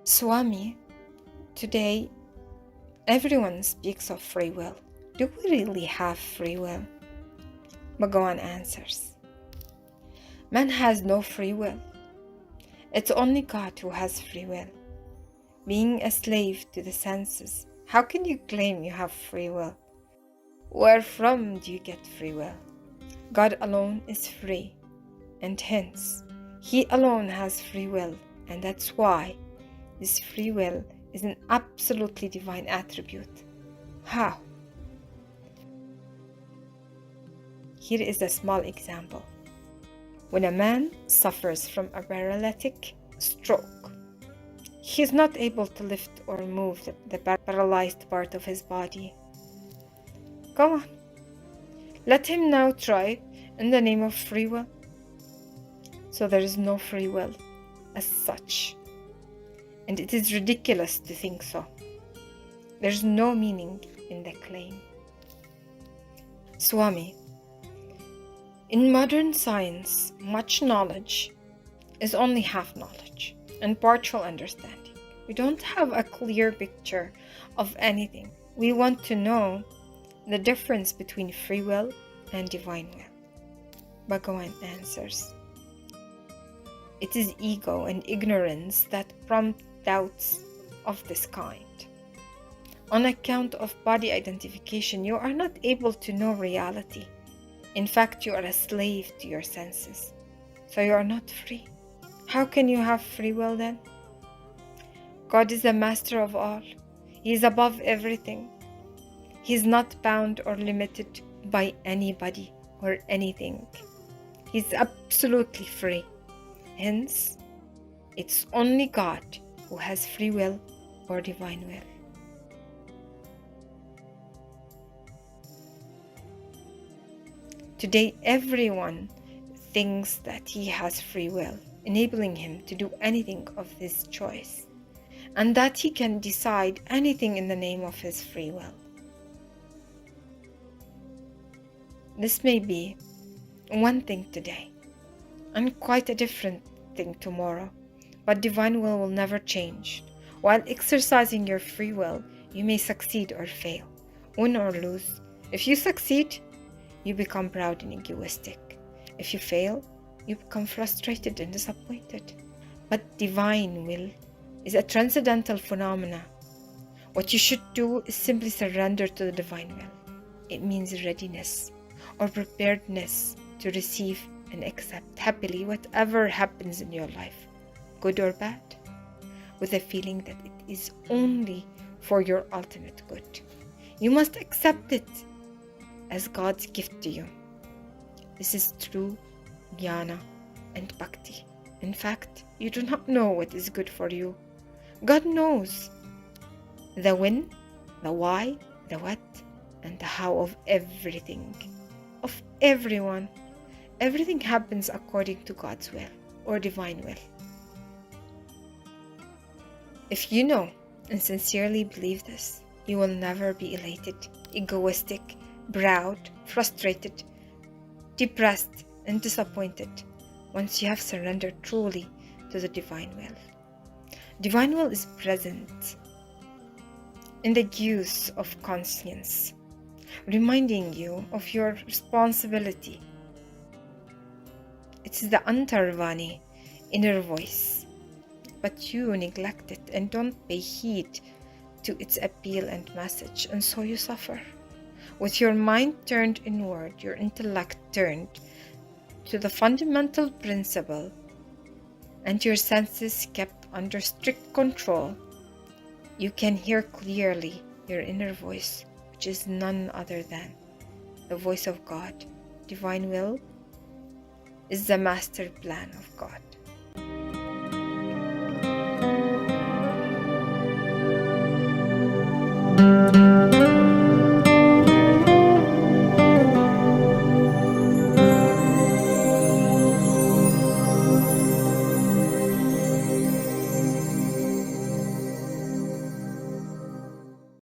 Swami, today everyone speaks of free will. Do we really have free will? Bhagavan answers, man has no free will. It's only God who has free will. Being a slave to the senses, how can you claim you have free will? Where from do you get free will? God alone is free, and hence, He alone has free will, and that's why this free will is an absolutely divine attribute. How? Here is a small example. When a man suffers from a paralytic stroke, he is not able to lift or move the paralyzed part of his body. Go on. Let him now try in the name of free will. So there is no free will as such. And it is ridiculous to think so. There's no meaning in the claim. Swami, in modern science, much knowledge is only half knowledge and partial understanding. We don't have a clear picture of anything. We want to know the difference between free will and divine will. Bhagavan answers, it is ego and ignorance that prompt doubts of this kind. On account of body identification, you are not able to know reality. In fact, you are a slave to your senses, so you are not free. How can you have free will then? God is the master of all. He is above everything. He is not bound or limited by anybody or anything. He is absolutely free. Hence, it's only God who has free will or divine will. Today, everyone thinks that he has free will, enabling him to do anything of his choice, and that he can decide anything in the name of his free will. This may be one thing today, and quite a different thing tomorrow, but divine will never change. While exercising your free will, you may succeed or fail, win or lose. If you succeed, you become proud and egoistic. If you fail, you become frustrated and disappointed. But divine will is a transcendental phenomena. What you should do is simply surrender to the divine will. It means readiness or preparedness to receive and accept happily whatever happens in your life, good or bad, with a feeling that it is only for your ultimate good. You must accept it as God's gift to you. This is true jnana and bhakti. In fact, you do not know what is good for you. God knows the when, the why, the what, and the how of everything, of everyone. Everything happens according to God's will or divine will. If you know and sincerely believe this, you will never be elated, egoistic, proud, frustrated, depressed, and disappointed once you have surrendered truly to the divine will. Divine will is present in the use of conscience, reminding you of your responsibility. It's the Antarvani, inner voice, but you neglect it and don't pay heed to its appeal and message, and so you suffer. With your mind turned inward, your intellect turned to the fundamental principle, and your senses kept under strict control, you can hear clearly your inner voice, which is none other than the voice of God. Divine will is the master plan of God.